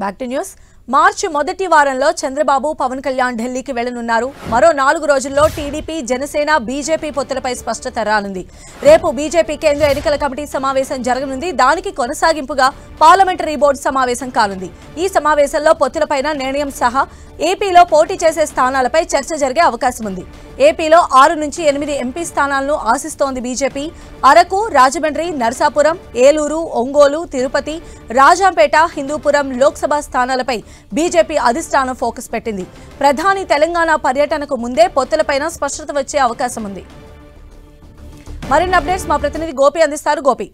Back to news. మార్చి మొదటి వారంలో చంద్రబాబు పవన్ కళ్యాణ్ ఢిల్లీకి వెళ్లనున్నారు. మరో 4 రోజుల్లో టీడీపీ జనసేన బీజేపీ పొత్తులపై స్పష్టత రానుంది. రేపు బీజేపీ కేంద్ర ఎన్నికల కమిటీ సమావేశం జరగనుంది. దానికి కొనసాగింపుగా పార్లమెంటరీ బోర్డు సమావేశం కానుంది. ఈ సమావేశంలో పొత్తులపైన నిర్ణయం సహా ఏపీలో పోటీ చేసే స్థానాలపై చర్చ జరిగే అవకాశం ఉంది. ఏపీలో 6 నుంచి 8 ఎంపీ స్థానాలను ఆశిస్తోంది బీజేపీ. అరకు, రాజమండ్రి, నరసాపురం, ఏలూరు, ఒంగోలు, తిరుపతి, రాజంపేట, హిందూపురం లోక్సభ స్థానాలపై బీజేపీ అధిష్టానం ఫోకస్ పెట్టింది. ప్రధాని తెలంగాణ పర్యటనకు ముందే పొత్తులపైన స్పష్టత వచ్చే అవకాశం ఉంది. మరిన్ని అప్డేట్స్ మా ప్రతినిధి గోపి అందిస్తారు. గోపి,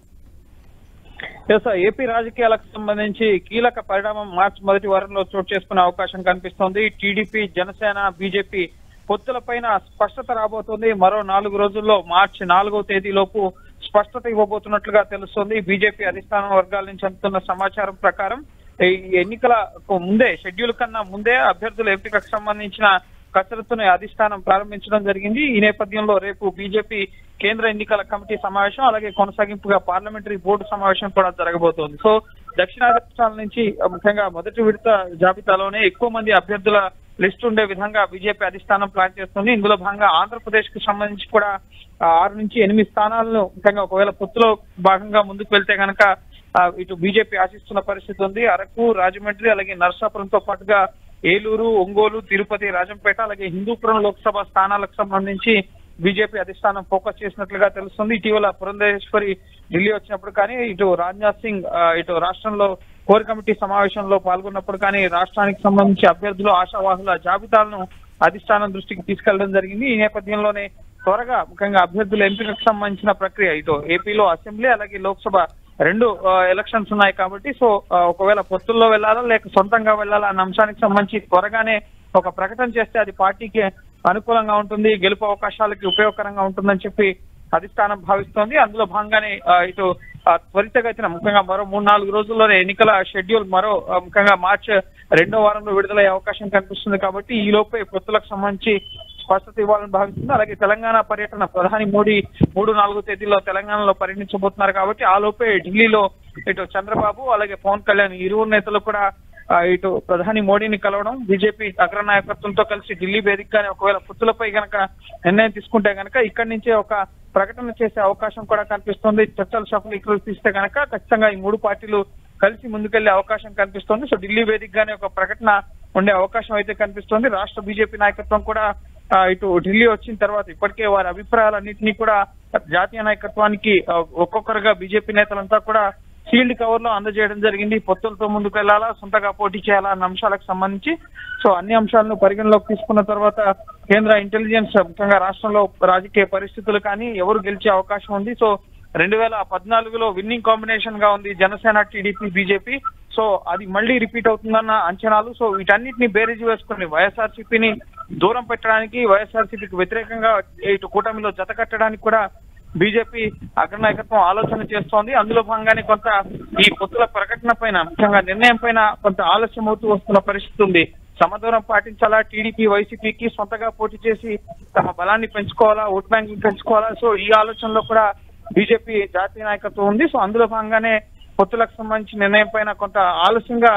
ఏపీ రాజకీయాలకు సంబంధించి కీలక పరిణామం మార్చి మొదటి వారంలో చోటు చేసుకునే అవకాశం కనిపిస్తోంది. టీడీపీ, జనసేన, బీజేపీ పొత్తులపైన స్పష్టత రాబోతోంది. మరో 4 రోజుల్లో మార్చి 4వ తేదీలోపు స్పష్టత ఇవ్వబోతున్నట్లుగా తెలుస్తోంది. బీజేపీ అధిష్టానం వర్గాల నుంచి అందుతున్న సమాచారం ప్రకారం ఈ ఎన్నికలకు ముందే, షెడ్యూల్ కన్నా ముందే అభ్యర్థుల ఎంపికకు సంబంధించిన కసరత్తును అధిష్టానం ప్రారంభించడం జరిగింది. ఈ నేపథ్యంలో రేపు బీజేపీ కేంద్ర ఎన్నికల కమిటీ సమావేశం, అలాగే కొనసాగింపుగా పార్లమెంటరీ బోర్డు సమావేశం కూడా జరగబోతోంది. సో దక్షిణాది రాష్ట్రాల నుంచి ముఖ్యంగా మొదటి విడత జాబితాలోనే ఎక్కువ మంది అభ్యర్థుల లిస్టు ఉండే విధంగా బీజేపీ అధిష్టానం ప్లాన్ చేస్తుంది. ఇందులో భాగంగా ఆంధ్రప్రదేశ్ కు సంబంధించి కూడా 6 నుంచి 8 స్థానాలను ముఖ్యంగా ఒకవేళ పొత్తులో భాగంగా ముందుకు వెళ్తే కనుక ఇటు బీజేపీ ఆశిస్తున్న పరిస్థితి ఉంది. అరకు, రాజమండ్రి, అలాగే నరసాపురంతో పాటుగా ఏలూరు, ఒంగోలు, తిరుపతి, రాజంపేట, అలాగే హిందూపురం లోక్సభ స్థానాలకు సంబంధించి బీజేపీ అధిష్టానం ఫోకస్ చేసినట్లుగా తెలుస్తుంది. ఇటీవల పురంధేశ్వరి ఢిల్లీ వచ్చినప్పుడు కానీ, ఇటు రాజ్నాథ్ సింగ్ ఇటు రాష్ట్రంలో కోర్ కమిటీ సమావేశంలో పాల్గొన్నప్పుడు కానీ రాష్ట్రానికి సంబంధించి అభ్యర్థులు, ఆశావాహుల జాబితాలను అధిష్టానం దృష్టికి తీసుకెళ్లడం జరిగింది. ఈ నేపథ్యంలోనే త్వరగా ముఖ్యంగా అభ్యర్థుల ఎంపికకు సంబంధించిన ప్రక్రియ, ఇటు ఏపీలో అసెంబ్లీ అలాగే లోక్సభ 2 ఎలక్షన్స్ ఉన్నాయి కాబట్టి, సో ఒకవేళ పొత్తుల్లో వెళ్లాలా లేక సొంతంగా వెళ్లాలా అన్న అంశానికి సంబంధించి త్వరగానే ఒక ప్రకటన చేస్తే అది పార్టీకి అనుకూలంగా ఉంటుంది, గెలుపు అవకాశాలకి ఉపయోగకరంగా ఉంటుందని చెప్పి అధిష్టానం భావిస్తోంది. అందులో భాగంగానే ఇటు త్వరితగతిన ముఖ్యంగా మరో 3-4 రోజుల్లోనే ఎన్నికల షెడ్యూల్ మరో ముఖ్యంగా మార్చి 2వ వారంలో విడుదలయ్యే అవకాశం కనిపిస్తుంది. కాబట్టి ఈ లోపే పొత్తులకు సంబంధించి స్పష్టత ఇవ్వాలని భావిస్తుంది. అలాగే తెలంగాణ పర్యటన, ప్రధాని మోడీ 3-4 తేదీల్లో తెలంగాణలో పర్యటించబోతున్నారు కాబట్టి ఆ లోపే ఢిల్లీలో ఇటు చంద్రబాబు అలాగే పవన్ కళ్యాణ్ ఇరువురు నేతలు కూడా ఇటు ప్రధాని మోడీని కలవడం, బీజేపీ అగ్రనాయకత్వంతో కలిసి ఢిల్లీ వేదికగానే ఒకవేళ పొత్తులపై గనక నిర్ణయం తీసుకుంటే గనక ఇక్కడి నుంచే ఒక ప్రకటన చేసే అవకాశం కూడా కనిపిస్తోంది. చర్చలు సఫలీకృతిస్తే గనక ఖచ్చితంగా ఈ 3 పార్టీలు కలిసి ముందుకెళ్లే అవకాశం కనిపిస్తోంది. సో ఢిల్లీ వేదికగానే ఒక ప్రకటన ఉండే అవకాశం అయితే కనిపిస్తోంది. రాష్ట్ర బీజేపీ నాయకత్వం కూడా ఇటు ఢిల్లీ వచ్చిన తర్వాత ఇప్పటికే వారి అభిప్రాయాలన్నింటినీ కూడా జాతీయ నాయకత్వానికి ఒక్కొక్కరుగా బీజేపీ నేతలంతా కూడా సీల్డ్ కవర్ లో అందజేయడం జరిగింది. పొత్తులతో ముందుకు వెళ్లాలా, సొంతగా పోటీ చేయాలా అన్న అంశాలకు సంబంధించి సో అన్ని అంశాలను పరిగణలోకి తీసుకున్న తర్వాత కేంద్ర ఇంటెలిజెన్స్ ముఖ్యంగా రాష్ట్రంలో రాజకీయ పరిస్థితులు కానీ ఎవరు గెలిచే అవకాశం ఉంది. సో 2014లో విన్నింగ్ కాంబినేషన్ గా ఉంది జనసేన, టీడీపీ, బీజేపీ. సో అది మళ్ళీ రిపీట్ అవుతుందన్న అంచనాలు. సో వీటన్నిటిని బేరీజు వేసుకుని వైఎస్ఆర్సీపీని దూరం పెట్టడానికి, వైఎస్ఆర్సీపీకి వ్యతిరేకంగా ఇటు కూటమిలో జత కట్టడానికి కూడా బీజేపీ అగ్రనాయకత్వం ఆలోచన చేస్తోంది. అందులో భాగంగానే కొంత ఈ పొత్తుల ప్రకటన పైన ముఖ్యంగా నిర్ణయం పైన కొంత ఆలస్యం అవుతూ వస్తున్న పరిస్థితి ఉంది. సమదూరం పాటించాలా, టీడీపీ, వైసీపీకి సొంతగా పోటీ చేసి తమ బలాన్ని పెంచుకోవాలా, ఓట్ బ్యాంక్ పెంచుకోవాలా, సో ఈ ఆలోచనలో కూడా బీజేపీ జాతీయ నాయకత్వం ఉంది. సో అందులో భాగంగానే పొత్తులకు సంబంధించి నిర్ణయం పైన కొంత ఆలస్యంగా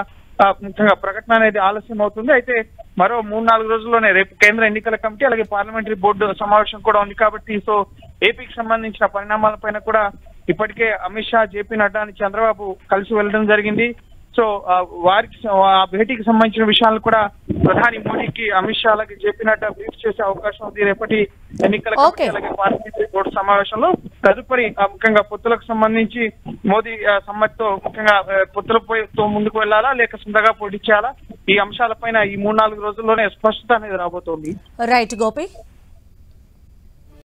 ముఖ్యంగా ప్రకటన అనేది ఆలస్యం అవుతుంది. అయితే మరో 3-4 రోజుల్లోనే రేపు కేంద్ర ఎన్నికల కమిటీ అలాగే పార్లమెంటరీ బోర్డు సమావేశం కూడా ఉంది కాబట్టి సో ఏపీకి సంబంధించిన పరిణామాలపైన కూడా ఇప్పటికే అమిత్ షా, జేపీ నడ్డాని చంద్రబాబు కలిసి వెళ్ళడం జరిగింది. సో వారికి ఆ భేటీకి సంబంధించిన విషయాలు కూడా ప్రధాని మోడీకి అమిత్ షా అలాగే జేపీ నడ్డా బ్రీఫ్ చేసే అవకాశం ఉంది రేపటి ఎన్నికల కమిటీ అలాగే పార్లమెంటరీ బోర్డు సమావేశంలో. తదుపరి ముఖ్యంగా పొత్తులకు సంబంధించి మోదీ సమ్మతితో ముఖ్యంగా పొత్తులతో ముందుకు వెళ్లాలా లేక సొంతగా పోటీ చేయాలా, ఈ అంశాలపైన ఈ 3-4 రోజుల్లోనే స్పష్టత అనేది రాబోతోంది. రైట్ గోపి.